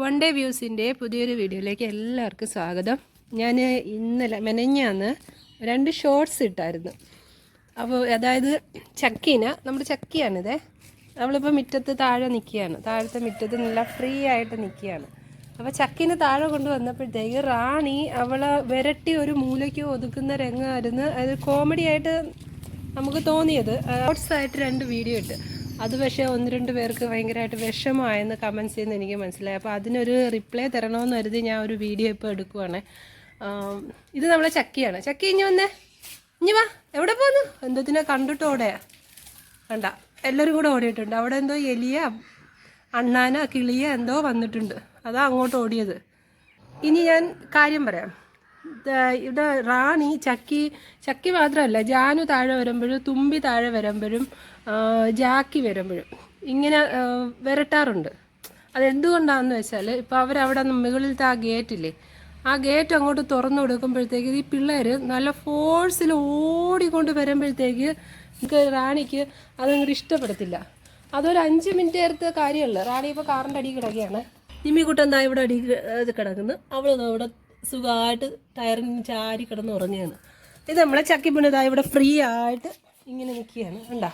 One day വ്യൂസിൻ്റെ പുതിയൊരു വീഡിയോയിലേക്ക് എല്ലാവർക്കും സ്വാഗതം. ഞാൻ ഇന്നലെ മെനഞ്ഞാന്ന് 2 ഷോർട്സ് ഇട്ടായിരുന്നു. അപ്പോൾ അതായത് നമ്മുടെ ചക്കിയാണിത്. അവളിപ്പോൾ മുറ്റത്ത് താഴെ നിൽക്കുകയാണ്, താഴത്തെ മുറ്റത്ത് നല്ല ഫ്രീ ആയിട്ട് നിൽക്കുകയാണ്. അപ്പോൾ ചക്കിനെ താഴെ കൊണ്ടുവന്നപ്പോഴത്തേക്ക് റാണി അവളെ വിരട്ടി ഒരു മൂലയ്ക്ക് ഒതുക്കുന്ന രംഗമായിരുന്നു. അത് കോമഡി ആയിട്ട് നമുക്ക് തോന്നിയത്. ഷോർട്സ് ആയിട്ട് 2 വീഡിയോ ഇട്ട് അത് പക്ഷേ 1-2 പേർക്ക് ഭയങ്കരമായിട്ട് വിഷമമായെന്ന് കമൻസ് ചെയ്യുന്ന എനിക്ക് മനസ്സിലായി. അപ്പോൾ അതിനൊരു റിപ്ലൈ തരണമെന്ന് കരുതി ഞാൻ ഒരു വീഡിയോ ഇപ്പോൾ എടുക്കുവാണ്. ഇത് നമ്മളെ ചക്കിയാണ്. ചക്കി ഇനി വന്നേ, ഇനി വാ. എവിടെ പോന്നു? എന്തോത്തിനെ കണ്ടിട്ട് ഓടയാ കണ്ട, എല്ലാവരും കൂടെ ഓടിയിട്ടുണ്ട്. അവിടെ എന്തോ എലിയ അണ്ണാന കിളിയ എന്തോ വന്നിട്ടുണ്ട്, അതാ അങ്ങോട്ട് ഓടിയത്. ഇനി ഞാൻ കാര്യം പറയാം. ഇവിടെ റാണി ചക്കി മാത്രമല്ല, ജാനു താഴെ വരുമ്പോഴും തുമ്പി താഴെ വരുമ്പോഴും ജാക്കി വരുമ്പോഴും ഇങ്ങനെ വിരട്ടാറുണ്ട്. അതെന്തുകൊണ്ടാണെന്ന് വെച്ചാൽ, ഇപ്പോൾ അവരവിടെ മുകളിലത്തെ ആ ഗേറ്റില്ലേ, ആ ഗേറ്റ് അങ്ങോട്ട് തുറന്നു കൊടുക്കുമ്പോഴത്തേക്ക് ഈ പിള്ളേർ നല്ല ഫോഴ്സിൽ ഓടിക്കൊണ്ട് വരുമ്പോഴത്തേക്ക് റാണിക്ക് അതങ്ങോട്ട് ഇഷ്ടപ്പെടത്തില്ല. അതൊരു 5 മിനിറ്റ് നേരത്തെ കാര്യമല്ല. റാണി ഇപ്പോൾ കാറിൻ്റെ അടി കിടക്കുകയാണ്. നിമ്മിക്കുട്ടൻ എന്താ ഇവിടെ അടി കിടക്കുന്നു, അവൾ അവിടെ സുഖമായിട്ട് ടയറിന് ചാരി കിടന്ന് ഉറങ്ങുകയാണ്. ഇത് നമ്മളെ ചക്കി പിന്നതാ ഇവിടെ ഫ്രീ ആയിട്ട് ഇങ്ങനെ നിൽക്കുകയാണ്. കണ്ടാ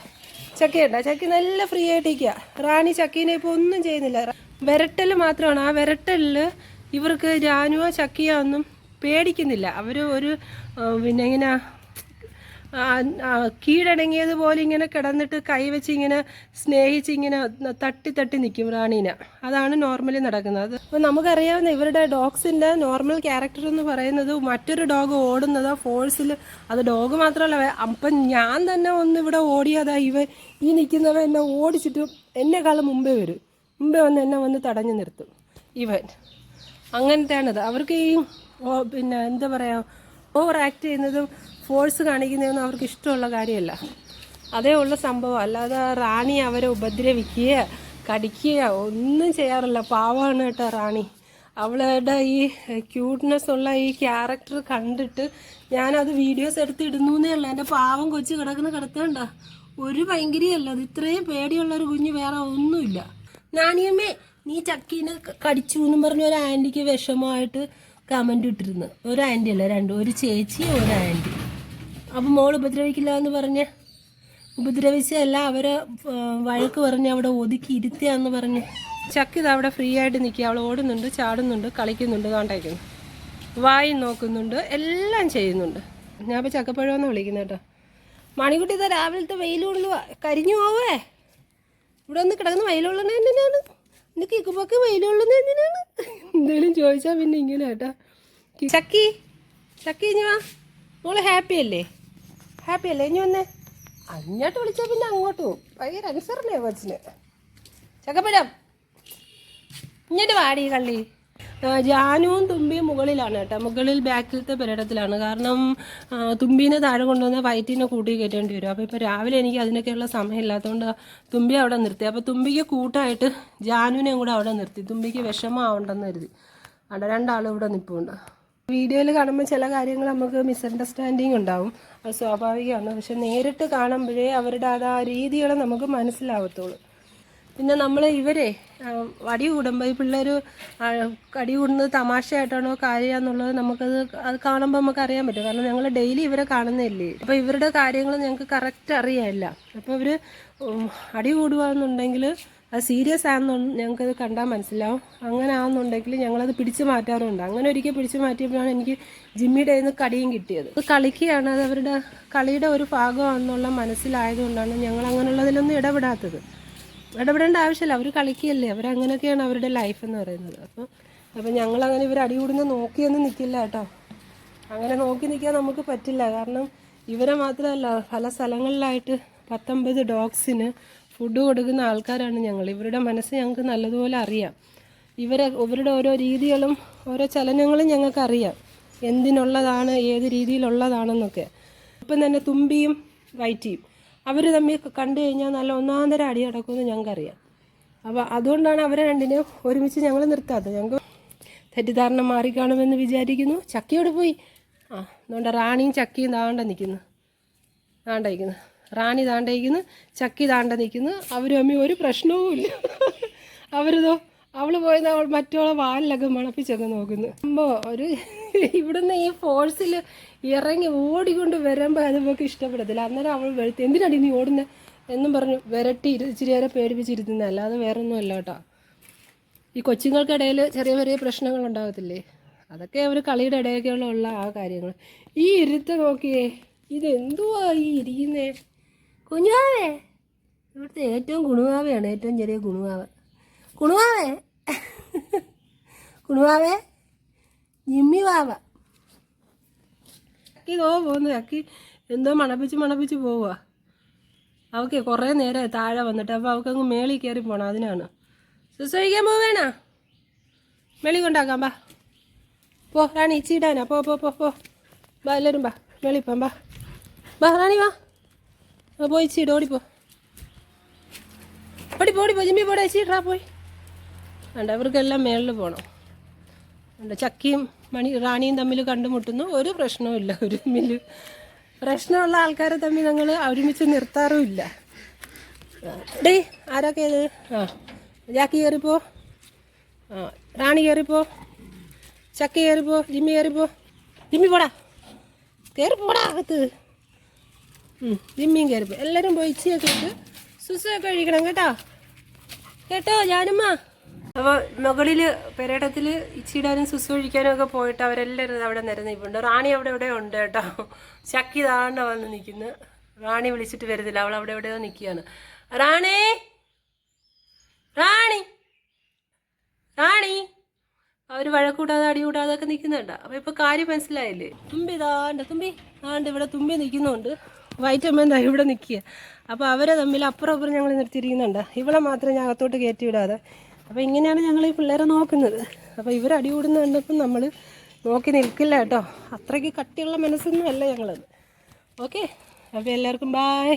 ചക്കി നല്ല ഫ്രീ ആയിട്ട് നിൽക്കുക. റാണി ചക്കീനെ ഇപ്പോൾ ഒന്നും ചെയ്യുന്നില്ല, വിരട്ടൽ മാത്രമാണ്. ആ വിരട്ടലിൽ ഇവർക്ക് ജാനുവോ ചക്കിയോ ഒന്നും പേടിക്കുന്നില്ല. അവർ ഒരു പിന്നെ ഇങ്ങനെ കീഴടങ്ങിയതുപോലെ ഇങ്ങനെ കിടന്നിട്ട് കൈവച്ച് ഇങ്ങനെ സ്നേഹിച്ച് ഇങ്ങനെ തട്ടി നിൽക്കും റാണീനെ. അതാണ് നോർമലി നടക്കുന്നത്. അപ്പോൾ നമുക്കറിയാവുന്ന ഇവരുടെ ഡോഗ്സിൻ്റെ നോർമൽ ക്യാരക്ടർ എന്ന് പറയുന്നത്, മറ്റൊരു ഡോഗ് ഓടുന്നത് ഫോഴ്സിൽ, അത് ഡോഗ് മാത്രമല്ല, അപ്പം ഞാൻ തന്നെ ഒന്ന് ഇവിടെ ഓടിയതാ ഈ നിൽക്കുന്നവൻ എന്നെ ഓടിച്ചിട്ട് എന്നെക്കാളും മുമ്പേ വന്ന് എന്നെ വന്ന് തടഞ്ഞു നിർത്തും ഇവൻ. അങ്ങനത്തെയാണത്. അവർക്ക് ഈ പിന്നെ എന്താ പറയുക, ഓവർ ആക്ട് ചെയ്യുന്നതും ഫോഴ്സ് കാണിക്കുന്നതൊന്നും അവർക്ക് ഇഷ്ടമുള്ള കാര്യമല്ല. അതേ ഉള്ള സംഭവം. അല്ലാതെ റാണി അവരെ ഉപദ്രവിക്കുകയോ കടിക്കുകയോ ഒന്നും ചെയ്യാറില്ല. പാവമാണ് കേട്ടോ റാണി. അവളുടെ ഈ ക്യൂട്ട്നെസ് ഉള്ള ഈ ക്യാരക്ടർ കണ്ടിട്ട് ഞാനത് വീഡിയോസ് എടുത്തിടുന്നേ ഉള്ളൂ. എൻ്റെ പാവം കൊച്ചു കിടക്കണ്ട ഒരു ഭയങ്കരയല്ല. അത് ഇത്രയും പേടിയുള്ളൊരു കുഞ്ഞ് വേറെ ഒന്നുമില്ല. നാണിയമ്മേ നീ ചക്കീനെ കടിച്ചു എന്നും പറഞ്ഞ ഒരു ആൻറ്റിക്ക് വിഷമമായിട്ട് കമൻറ്റ് ഇട്ടിരുന്നു. ഒരു ആൻറ്റി അല്ല, 2, ഒരു ചേച്ചി ഒരു ആൻറ്റി. അപ്പം മോൾ ഉപദ്രവിക്കില്ല എന്ന് പറഞ്ഞ് ഉപദ്രവിച്ചല്ല, അവരെ വഴക്ക് പറഞ്ഞ് അവിടെ ഒതുക്കി ഇരുത്തിയാന്ന് പറഞ്ഞ്. ചക്കി ഇത് അവിടെ ഫ്രീ ആയിട്ട് നിൽക്കുക. അവൾ ഓടുന്നുണ്ട്, ചാടുന്നുണ്ട്, കളിക്കുന്നുണ്ട്, കാണ്ടായിക്കുന്നു, വായി നോക്കുന്നുണ്ട്, എല്ലാം ചെയ്യുന്നുണ്ട്. ഞാൻ ഇപ്പോൾ ചക്കപ്പഴമെന്ന് വിളിക്കുന്നത് കേട്ടോ. മണിക്കുട്ടി ഇതാ രാവിലത്തെ വെയിൽ കൊള്ളുക, കരിഞ്ഞു പോവേ. ഇവിടെ ഒന്ന് കിടക്കുന്ന വെയിൽ കൊള്ളുന്നത് എന്തിനാണ്? എൻ്റെ കിക്കുമ്പൊക്കെ വെയിൽ കൊള്ളുന്നത് എന്തിനാണ്? എന്തെങ്കിലും ചോദിച്ചാൽ പിന്നെ ഇങ്ങനെ കേട്ടോ. ചക്കി ഇനി വാ. മോള് ഹാപ്പി അല്ലേ ഇനി വന്നേ. അങ്ങോട്ട് വിളിച്ചാൽ പിന്നെ അങ്ങോട്ട് പോകും. ഭയങ്കര അനുസരണേ കൊച്ചിന്. ചക്കപ്പഴം ഇങ്ങോട്ട് വാടി കള്ളി. ജാനുവും തുമ്പിയും മുകളിലാണ് കേട്ടോ. മുകളിൽ ബാക്കിലത്തെ പെരടത്തിലാണ്. കാരണം തുമ്പീനെ താഴെ കൊണ്ടുവന്ന് വയറ്റിനെ കൂട്ടി കയറ്റേണ്ടി വരും. അപ്പോൾ ഇപ്പോൾ രാവിലെ എനിക്ക് അതിനൊക്കെയുള്ള സമയമില്ലാത്തതുകൊണ്ട് തുമ്പി അവിടെ നിർത്തി. അപ്പോൾ തുമ്പിക്ക് കൂട്ടായിട്ട് ജാനുവിനെയും കൂടെ അവിടെ നിർത്തി. തുമ്പിക്ക് വിഷമമാവണ്ടെന്ന് കരുതി. അവിടെ 2 ആളും ഇവിടെ നിൽപ്പുണ്ട്. വീഡിയോയിൽ കാണുമ്പോൾ ചില കാര്യങ്ങൾ നമുക്ക് മിസ്അണ്ടർസ്റ്റാൻഡിങ് ഉണ്ടാവും, അത് സ്വാഭാവികമാണ്. പക്ഷെ നേരിട്ട് കാണുമ്പോഴേ അവരുടെ ആ രീതികൾ നമുക്ക് മനസ്സിലാവത്തുള്ളൂ. പിന്നെ ഇവരെ അടി കൂടുമ്പോൾ ഈ പിള്ളേർ അടി കൂടുന്നത് തമാശയായിട്ടാണോ കാര്യമാണെന്നുള്ളത് അത് കാണുമ്പോൾ നമുക്ക് അറിയാൻ പറ്റും. കാരണം ഞങ്ങൾ ഡെയിലി ഇവരെ കാണുന്നില്ലേ. അപ്പോൾ ഇവരുടെ കാര്യങ്ങൾ ഞങ്ങൾക്ക് കറക്റ്റ് അറിയാമില്ല. അപ്പോൾ ഇവർ അടി കൂടുകയെന്നുണ്ടെങ്കിൽ അത് സീരിയസ് ആണെന്ന് ഞങ്ങൾക്കത് കണ്ടാൽ മനസ്സിലാവും. അങ്ങനെ ആണെന്നുണ്ടെങ്കിൽ ഞങ്ങളത് പിടിച്ചു മാറ്റാറുണ്ട്. അങ്ങനെ ഒരിക്കൽ പിടിച്ചു മാറ്റിയപ്പോഴാണ് എനിക്ക് ജിമ്മിയുടെ കയ്യിൽ നിന്ന് കടിയും കിട്ടിയത്. അത് കളിക്കുകയാണ്, അത് അവരുടെ കളിയുടെ ഒരു ഭാഗമാണെന്നുള്ള മനസ്സിലായതുകൊണ്ടാണ് ഞങ്ങൾ അങ്ങനെയുള്ളതിലൊന്നും ഇടപെടേണ്ട ആവശ്യമില്ല. അവർ കളിക്കുകയല്ലേ, അവരങ്ങനെയൊക്കെയാണ് അവരുടെ ലൈഫ് എന്ന് പറയുന്നത്. അപ്പം ഞങ്ങളങ്ങനെ ഇവർ അടി കൂടുന്ന നോക്കിയൊന്നും നിൽക്കില്ല കേട്ടോ. അങ്ങനെ നോക്കി നിൽക്കാൻ നമുക്ക് പറ്റില്ല. കാരണം ഇവരെ മാത്രമല്ല, പല സ്ഥലങ്ങളിലായിട്ട് 19 ഡോഗ്സിന് ഫുഡ് കൊടുക്കുന്ന ആൾക്കാരാണ് ഞങ്ങൾ. ഇവരുടെ മനസ്സ് ഞങ്ങൾക്ക് നല്ലതുപോലെ അറിയാം. ഇവരുടെ ഓരോ രീതികളും ഓരോ ചലനങ്ങളും ഞങ്ങൾക്കറിയാം, എന്തിനുള്ളതാണ്, ഏത് രീതിയിലുള്ളതാണെന്നൊക്കെ. ഇപ്പം തന്നെ തുമ്പിയും വൈറ്റിയും അവർ തമ്മിൽ കണ്ടു കഴിഞ്ഞാൽ നല്ല ഒന്നാന്തര അടി നടക്കുമെന്ന് ഞങ്ങൾക്കറിയാം. അപ്പോൾ അതുകൊണ്ടാണ് അവരെ 2നെയും ഒരുമിച്ച് ഞങ്ങൾ നിർത്താത്തത്. ഞങ്ങൾക്ക് തെറ്റിദ്ധാരണ മാറിക്കാണുമെന്ന് വിചാരിക്കുന്നു. ചക്കിയോട് പോയി അതുകൊണ്ട് റാണിയും ചക്കിയും നിൽക്കുന്നു. റാണി താണ്ടയിക്കുന്നു, ചക്കി നിൽക്കുന്നു. അവരും തമ്മിൽ ഒരു പ്രശ്നവും ഇല്ല. അവരിതോ അവള് പോയത് അവൾ മറ്റോളെ വാലിലൊക്കെ മണപ്പിച്ചൊക്കെ നോക്കുന്നു. അമ്മോ ഒരു ഇവിടുന്ന് ഈ ഫോഴ്സിൽ ഇറങ്ങി ഓടിക്കൊണ്ട് വരുമ്പോൾ അത് നമുക്ക് ഇഷ്ടപ്പെടത്തില്ല. അന്നേരം അവൾ വെളുത്ത് എന്തിനാണ് നീ ഓടുന്നത് എന്നും പറഞ്ഞു വിരട്ടി ഇച്ചിരി നേരം പേടിപ്പിച്ചിരുത്തുന്നത്, അല്ലാതെ വേറൊന്നും അല്ല കേട്ടോ. ഈ കൊച്ചുങ്ങൾക്കിടയിൽ ചെറിയ ചെറിയ പ്രശ്നങ്ങൾ ഉണ്ടാകത്തില്ലേ, അതൊക്കെ അവർ കളിയുടെ ഇടയൊക്കെയുള്ള ആ കാര്യങ്ങൾ. ഈ ഇരുത്ത് നോക്കിയേ, ഇതെന്തുവാ ഈ ഇരിക്കുന്നേ? കുഞ്ഞുവാവേ, ഇവിടുത്തെ ഏറ്റവും കുണുവാവയാണ്, ഏറ്റവും ചെറിയ കുണുവാവ. കുണുവാവേ കുണുവാവേ, ജിമ്മി വാവ. അക്കി പോകുന്നു, അക്കി എന്തോ മണപ്പിച്ച് പോവുക. അവൾക്ക് കുറേ നേരം താഴെ വന്നിട്ട്, അപ്പോൾ അവൾക്കങ്ങ് മേളിൽ കയറി പോകണം, അതിനാണ്. സുസഹിക്കാൻ പോവേണോ? മേളി കൊണ്ടാക്കാം, ബാ പോ റാണി, ഇച്ചിടാനാ, പോ പോ പോ പോ ബാ, എല്ലാവരും ബാ, മേളിപ്പം ബാ, ബാ റാണി വാ, പോയി ഇച്ചിട്, ഓടിപ്പോ, ഓടിപ്പോ ജിമ്മി പോടാ, ഇച്ചിട്ടാ പോയി. വേണ്ട, ഇവർക്കെല്ലാം മേളിൽ പോകണം. ചക്കിയും റാണിയും തമ്മിൽ കണ്ടുമുട്ടുന്നു, ഒരു പ്രശ്നവും ഇല്ല. ഒരുമിൽ പ്രശ്നമുള്ള ആൾക്കാരെ തമ്മിൽ ഞങ്ങൾ ഒരുമിച്ച് നിർത്താറുമില്ല. ഡേ ആരൊക്കെ ഇത്? ജാക്കി കയറിപ്പോ, റാണി കയറിപ്പോ, ചക്കി കയറിപ്പോ, ജിമ്മി കയറിപ്പോ, ജിമ്മി പോടാ, കയറിപ്പോടാ അകത്ത്. ജിമ്മിയും കയറിപ്പോ, എല്ലാവരും പോയി ഇച്ചിയൊക്കെ ഇട്ട് സുസൊക്കെ കഴിക്കണം കേട്ടോ, കേട്ടോ ജാനുമ്മ. അപ്പോൾ മുകളിൽ പെരേടത്തിൽ ഇച്ചിടാനും സുസു ഒഴിക്കാനും ഒക്കെ പോയിട്ട് അവരെല്ലാവരും അവിടെ നിരന്നിപ്പുണ്ട്. റാണി അവിടെ എവിടെ ഉണ്ട് കേട്ടോ. ചക്കി താണ്ട വന്ന് നിൽക്കുന്നു. റാണി വിളിച്ചിട്ട് വരുന്നില്ല, അവൾ അവിടെ എവിടെയോ നിൽക്കുകയാണ്. റാണി റാണി റാണി അവർ വഴക്കൂടാതെ അടികൂടാതെ ഒക്കെ നിൽക്കുന്നുണ്ട്. അപ്പോൾ ഇപ്പോൾ കാര്യം മനസ്സിലായില്ലേ? തുമ്പി താണ്ട് ഇവിടെ തുമ്പി നിൽക്കുന്നുണ്ട്. വൈറ്റമ്മ എന്താ ഇവിടെ നിൽക്കുക. അപ്പോൾ അവരെ തമ്മിൽ അപ്പുറം ഞങ്ങൾ നിർത്തിയിരിക്കുന്നുണ്ട്. ഇവളെ മാത്രം ഞാൻ അകത്തോട്ട് കയറ്റി വിടാതെ. അപ്പോൾ ഇങ്ങനെയാണ് ഞങ്ങൾ ഈ പിള്ളേരെ നോക്കുന്നത്. അപ്പോൾ ഇവർ അടികൂടുന്ന കണ്ടപ്പം നമ്മൾ നോക്കി നിൽക്കില്ല കേട്ടോ. അത്രയ്ക്ക് കട്ടിയുള്ള മനസ്സൊന്നും അല്ല ഞങ്ങളത്. ഓക്കെ, അപ്പോൾ എല്ലാവർക്കും ബായ്.